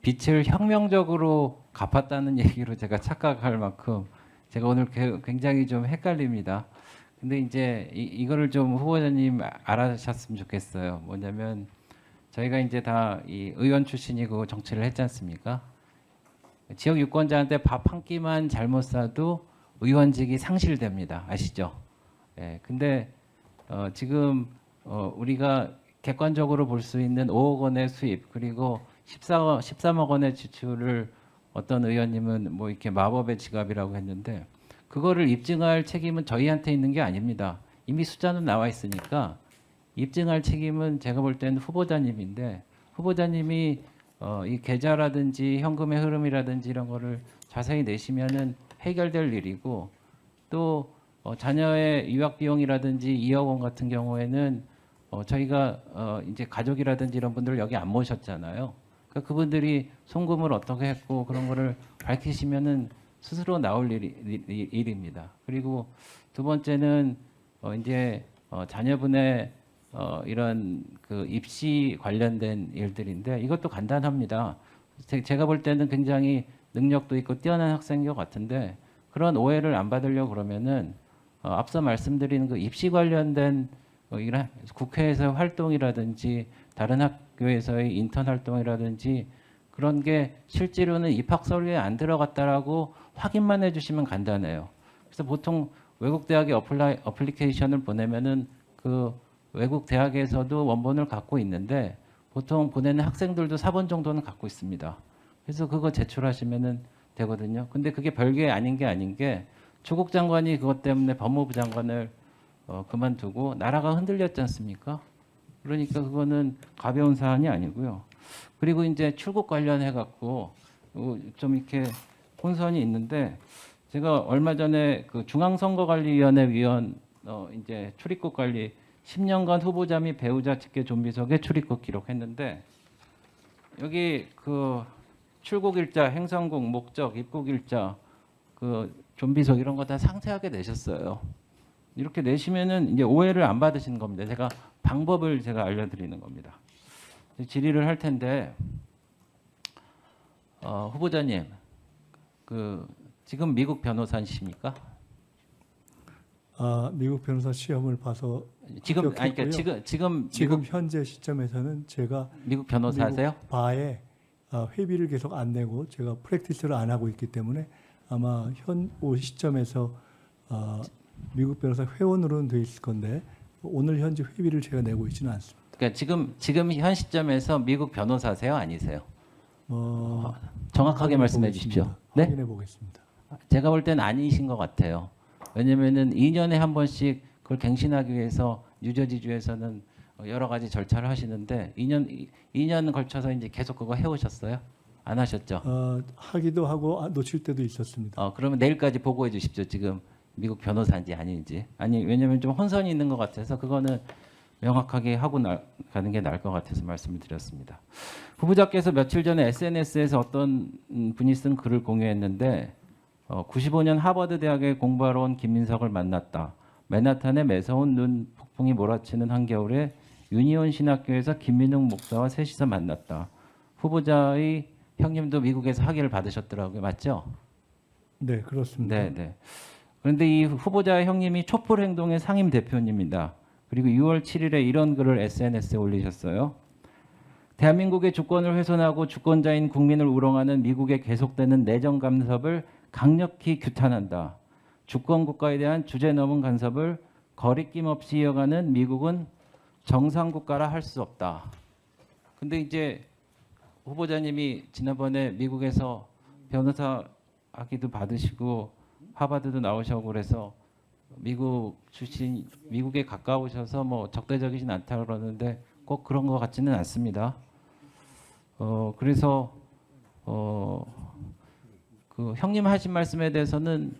빛을 혁명적으로 갚았다는 얘기로 제가 착각할 만큼 제가 오늘 굉장히 좀 헷갈립니다. 근데 이제 이거를 좀 후보자님 알아셨으면 좋겠어요. 뭐냐면 저희가 이제 다 이 의원 출신이고 정치를 했지 않습니까? 지역 유권자한테 밥 한 끼만 잘못 사도 의원직이 상실됩니다. 아시죠? 예. 근데 지금 우리가 객관적으로 볼 수 있는 5억 원의 수입 그리고 13억 원의 지출을 어떤 의원님은 뭐 이렇게 마법의 지갑이라고 했는데 그거를 입증할 책임은 저희한테 있는 게 아닙니다. 이미 숫자는 나와 있으니까 입증할 책임은 제가 볼 때는 후보자님인데 후보자님이 이 계좌라든지 현금의 흐름이라든지 이런 거를 자세히 내시면은 해결될 일이고 또 자녀의 유학 비용이라든지 2억 원 같은 경우에는 저희가 이제 가족이라든지 이런 분들 여기 안 모셨잖아요. 그러니까 그분들이 송금을 어떻게 했고 그런 거를 밝히시면은 스스로 나올 일입니다. 그리고 두 번째는 이제 자녀분의 이런 그 입시 관련된 일들인데 이것도 간단합니다. 제가 볼 때는 굉장히 능력도 있고 뛰어난 학생인 것 같은데 그런 오해를 안 받으려고 그러면은 앞서 말씀드린 그 입시 관련된 이런 국회에서의 활동이라든지 다른 학교에서의 인턴 활동이라든지 그런 게 실제로는 입학 서류에 안 들어갔다라고 확인만 해주시면 간단해요. 그래서 보통 외국 대학에 어플리케이션을 보내면은 그 외국 대학에서도 원본을 갖고 있는데 보통 보내는 학생들도 4번 정도는 갖고 있습니다. 그래서 그거 제출하시면은 되거든요. 근데 그게 별게 아닌 게 조국 장관이 그것 때문에 법무부 장관을 그만두고 나라가 흔들렸지 않습니까? 그러니까 그거는 가벼운 사안이 아니고요. 그리고 이제 출국 관련해 갖고 좀 이렇게 혼선이 있는데 제가 얼마 전에 그 중앙선거관리위원회 위원 이제 출입국 관리 10년간 후보자 및 배우자 직계 좀비석에 출입국 기록했는데 여기 그 출국 일자, 행성국, 목적, 입국 일자, 그 좀비석 이런 거 다 상세하게 내셨어요. 이렇게 내시면은 이제 오해를 안 받으시는 겁니다. 제가 방법을 제가 알려드리는 겁니다. 질의를 할 텐데 후보자님, 그 지금 미국 변호사이십니까? 미국 변호사 시험을 봐서 지금 아니 그러니까 합격했고요. 지금 지금 현재 시점에서는 제가 미국 변호사세요? 미국 바에 회비를 계속 안 내고 제가 프랙티스를 안 하고 있기 때문에 아마 현 시점에서 미국 변호사 회원으로는 돼 있을 건데 오늘 현재 회비를 제가 내고 있지는 않습니다. 그러니까 지금 현 시점에서 미국 변호사세요, 아니세요? 정확하게 말씀해 주십시오. 네? 확인해 보겠습니다. 제가 볼 때는 아니신 것 같아요. 왜냐면은 2년에 한 번씩 그걸 갱신하기 위해서 뉴저지주에서는 여러 가지 절차를 하시는데 2년 걸쳐서 이제 계속 그거 해오셨어요? 안 하셨죠? 하기도 하고 놓칠 때도 있었습니다. 그러면 내일까지 보고해 주십시오. 지금 미국 변호사인지 아닌지. 아니 왜냐면 좀 혼선이 있는 것 같아서 그거는 명확하게 하고 가는 게 나을 것 같아서 말씀을 드렸습니다. 후보자께서 며칠 전에 SNS에서 어떤 분이 쓴 글을 공유했는데 95년 하버드 대학에 공부하러 온 김민석을 만났다. 맨하탄의 매서운 눈 폭풍이 몰아치는 한겨울에 유니온 신학교에서 김민웅 목사와 셋이서 만났다. 후보자의 형님도 미국에서 학위를 받으셨더라고요. 맞죠? 네, 그렇습니다. 네, 네. 그런데 이 후보자의 형님이 촛불행동의 상임 대표입니다. 그리고 6월 7일에 이런 글을 SNS에 올리셨어요. 대한민국의 주권을 훼손하고 주권자인 국민을 우롱하는 미국의 계속되는 내정 간섭을 강력히 규탄한다. 주권 국가에 대한 주제 넘은 간섭을 거리낌 없이 이어가는 미국은 정상 국가라 할 수 없다. 근데 이제 후보자님이 지난번에 미국에서 변호사 학위도 받으시고 하버드도 나오셔고 그래서 미국 출신, 미국에 가까우셔서 뭐 적대적이진 않다 그러는데 꼭 그런 것 같지는 않습니다. 그래서 그 형님 하신 말씀에 대해서는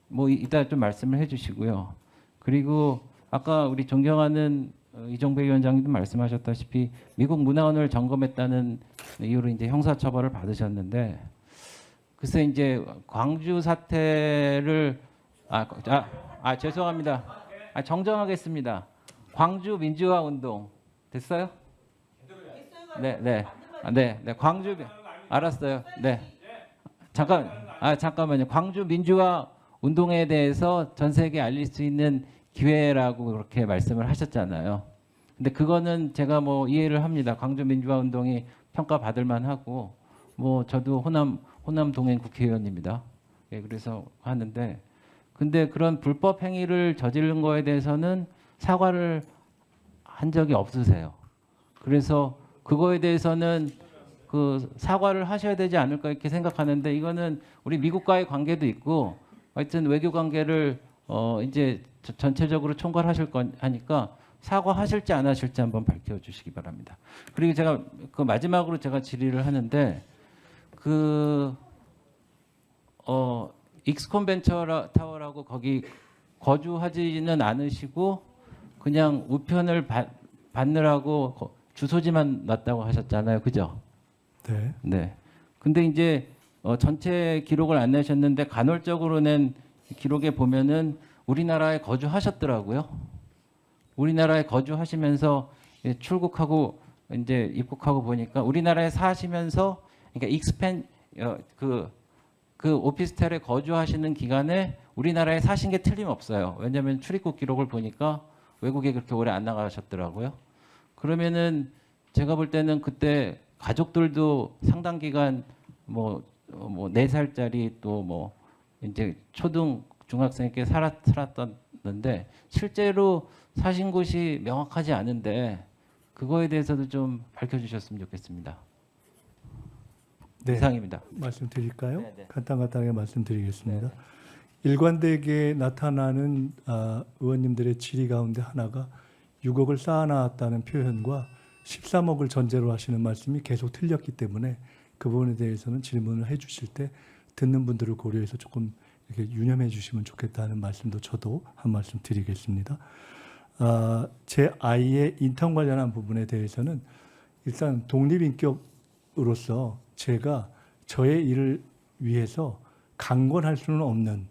뭐 이따 좀 말씀을 해주시고요. 그리고 아까 우리 존경하는 이종배 위원장님도 말씀하셨다시피 미국 문화원을 점검했다는 이유로 이제 형사처벌을 받으셨는데 글쎄 이제 광주 사태를 죄송합니다. 정정하겠습니다. 광주 민주화 운동 됐어요? 네, 네, 네, 네. 광주 알았어요. 네. 잠깐만요. 광주 민주화 운동에 대해서 전 세계에 알릴 수 있는 기회라고 그렇게 말씀을 하셨잖아요. 근데 그거는 제가 뭐 이해를 합니다. 광주 민주화 운동이 평가받을 만하고 뭐 저도 호남 동행 국회의원입니다. 예, 그래서 하는데 근데 그런 불법 행위를 저지른 거에 대해서는 사과를 한 적이 없으세요. 그래서 그거에 대해서는 그 사과를 하셔야 되지 않을까 이렇게 생각하는데 이거는 우리 미국과의 관계도 있고 하여튼 외교 관계를 이제 전체적으로 총괄하실 거니까 사과하실지 안 하실지 한번 밝혀주시기 바랍니다. 그리고 제가 그 마지막으로 제가 질의를 하는데 그 익스콘 벤처 타워라고 거기 거주하지는 않으시고 그냥 우편을 받느라고 주소지만 놨다고 하셨잖아요, 그죠? 네. 네. 근데 이제 전체 기록을 안 내셨는데 간헐적으로 낸 기록에 보면은 우리나라에 거주하셨더라고요. 우리나라에 거주하시면서 출국하고 이제 입국하고 보니까 우리나라에 사시면서 그러니까 그 오피스텔에 거주하시는 기간에 우리나라에 사신 게 틀림없어요. 왜냐하면 출입국 기록을 보니까 외국에 그렇게 오래 안 나가셨더라고요. 그러면은 제가 볼 때는 그때 가족들도 상당 기간 뭐 4살짜리 또 뭐 이제 초등 중학생께 살았던데 실제로 사신 곳이 명확하지 않은데 그거에 대해서도 좀 밝혀주셨으면 좋겠습니다. 네. 이상입니다. 말씀드릴까요? 네, 네. 간단하게 말씀드리겠습니다. 네. 일관되게 나타나는 의원님들의 질의 가운데 하나가 6억을 쌓아놨다는 표현과 13억을 전제로 하시는 말씀이 계속 틀렸기 때문에 그 부분에 대해서는 질문을 해주실 때 듣는 분들을 고려해서 조금 이렇게 유념해 주시면 좋겠다는 말씀도 저도 한 말씀 드리겠습니다. 제 아이의 인턴 관련한 부분에 대해서는 일단 독립인격으로서 제가 저의 일을 위해서 강권할 수는 없는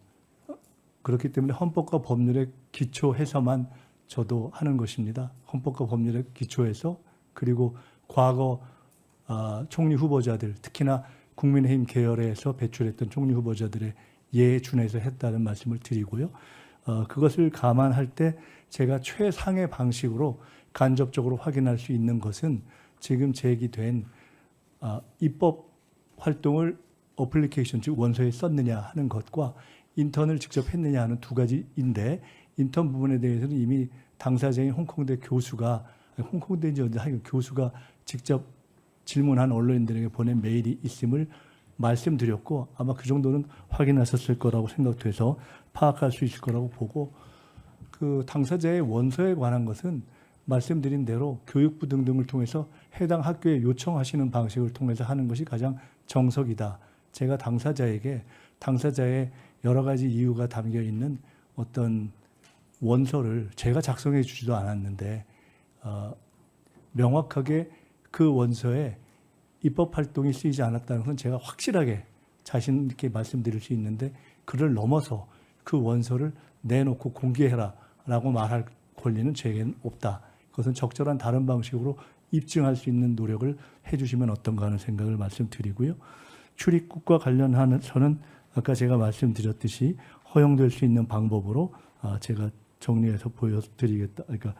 그렇기 때문에 헌법과 법률에 기초해서만 저도 하는 것입니다. 헌법과 법률에 기초해서 그리고 과거 총리 후보자들 특히나 국민의힘 계열에서 배출했던 총리 후보자들의 예에 준해서 했다는 말씀을 드리고요. 그것을 감안할 때 제가 최상의 방식으로 간접적으로 확인할 수 있는 것은 지금 제기된 입법 활동을 어플리케이션 즉 원서에 썼느냐 하는 것과 인턴을 직접 했느냐 하는 두 가지인데 인턴 부분에 대해서는 이미 당사자인 홍콩대 교수가 홍콩대인지 어디 하여간 교수가 직접 질문한 언론인들에게 보낸 메일이 있음을 말씀드렸고 아마 그 정도는 확인하셨을 거라고 생각돼서 파악할 수 있을 거라고 보고 그 당사자의 원서에 관한 것은 말씀드린 대로 교육부 등등을 통해서 해당 학교에 요청하시는 방식을 통해서 하는 것이 가장 정석이다. 제가 당사자에게 당사자의 여러 가지 이유가 담겨 있는 어떤 원서를 제가 작성해 주지도 않았는데 명확하게 그 원서에 입법 활동이 쓰이지 않았다는 것은 제가 확실하게 자신 있게 말씀드릴 수 있는데 그를 넘어서 그 원서를 내놓고 공개해라라고 말할 권리는 제게는 없다. 그것은 적절한 다른 방식으로 입증할 수 있는 노력을 해주시면 어떤가 하는 생각을 말씀드리고요. 출입국과 관련해서는 아까 제가 말씀드렸듯이 허용될 수 있는 방법으로 제가 정리해서 보여드리겠다. 그러니까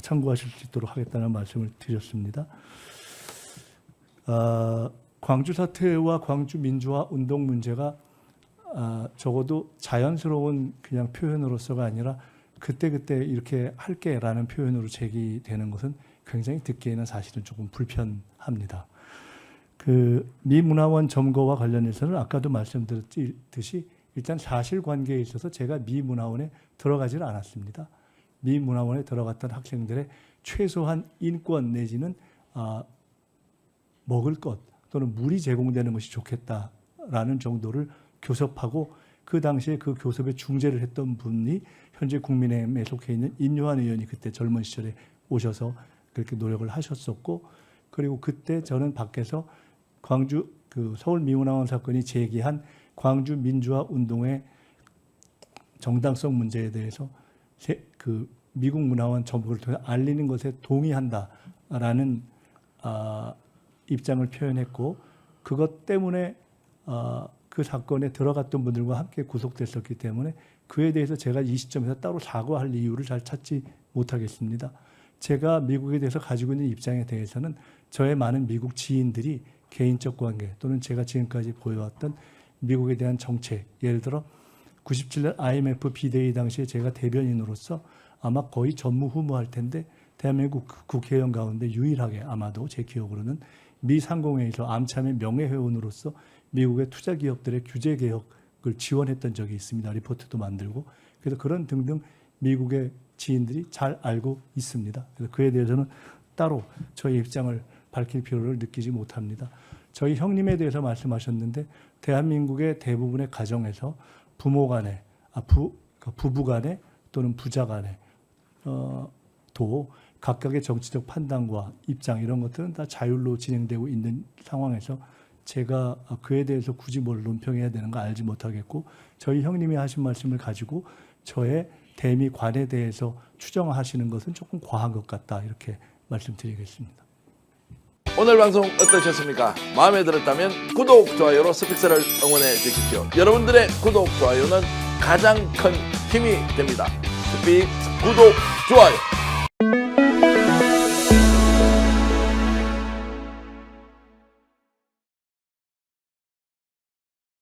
참고하실 수 있도록 하겠다는 말씀을 드렸습니다. 광주 사태와 광주 민주화 운동 문제가 적어도 자연스러운 그냥 표현으로서가 아니라 그때그때 이렇게 할게라는 표현으로 제기되는 것은 굉장히 듣기에는 사실은 조금 불편합니다. 그 미 문화원 점거와 관련해서는 아까도 말씀드렸듯이 일단 사실관계에 있어서 제가 미 문화원에 들어가지는 않았습니다. 미 문화원에 들어갔던 학생들의 최소한 인권 내지는 먹을 것 또는 물이 제공되는 것이 좋겠다라는 정도를 교섭하고 그 당시에 그 교섭에 중재를 했던 분이 현재 국민의힘에 속해 있는 인요한 의원이 그때 젊은 시절에 오셔서 그렇게 노력을 하셨었고 그리고 그때 저는 밖에서 광주 그 서울 미문화원 사건이 제기한 광주 민주화 운동의 정당성 문제에 대해서 그 미국 문화원 정부를 통해 알리는 것에 동의한다라는 입장을 표현했고 그것 때문에 그 사건에 들어갔던 분들과 함께 구속됐었기 때문에 그에 대해서 제가 이 시점에서 따로 사과할 이유를 잘 찾지 못하겠습니다. 제가 미국에 대해서 가지고 있는 입장에 대해서는 저의 많은 미국 지인들이 개인적 관계 또는 제가 지금까지 보여왔던 미국에 대한 정책, 예를 들어 97년 IMF 비대위 당시에 제가 대변인으로서 아마 거의 전무후무할 텐데 대한민국 국회의원 가운데 유일하게 아마도 제 기억으로는 미 상공회의에서 암참의 명예회원으로서 미국의 투자 기업들의 규제 개혁을 지원했던 적이 있습니다. 리포트도 만들고. 그래서 그런 등등 미국의 지인들이 잘 알고 있습니다. 그래서 그에 대해서는 따로 저희 입장을 밝힐 필요를 느끼지 못합니다. 저희 형님에 대해서 말씀하셨는데 대한민국의 대부분의 가정에서 부모 간에, 부부 간에 또는 부자 간에 또 각각의 정치적 판단과 입장 이런 것들은 다 자율로 진행되고 있는 상황에서 제가 그에 대해서 굳이 뭘 논평해야 되는가 알지 못하겠고 저희 형님이 하신 말씀을 가지고 저의 대미관에 대해서 추정하시는 것은 조금 과한 것 같다 이렇게 말씀드리겠습니다. 오늘 방송 어떠셨습니까? 마음에 들었다면 구독, 좋아요로 스픽스를 응원해 주십시오. 여러분들의 구독, 좋아요는 가장 큰 힘이 됩니다. 스픽스 구독, 좋아요.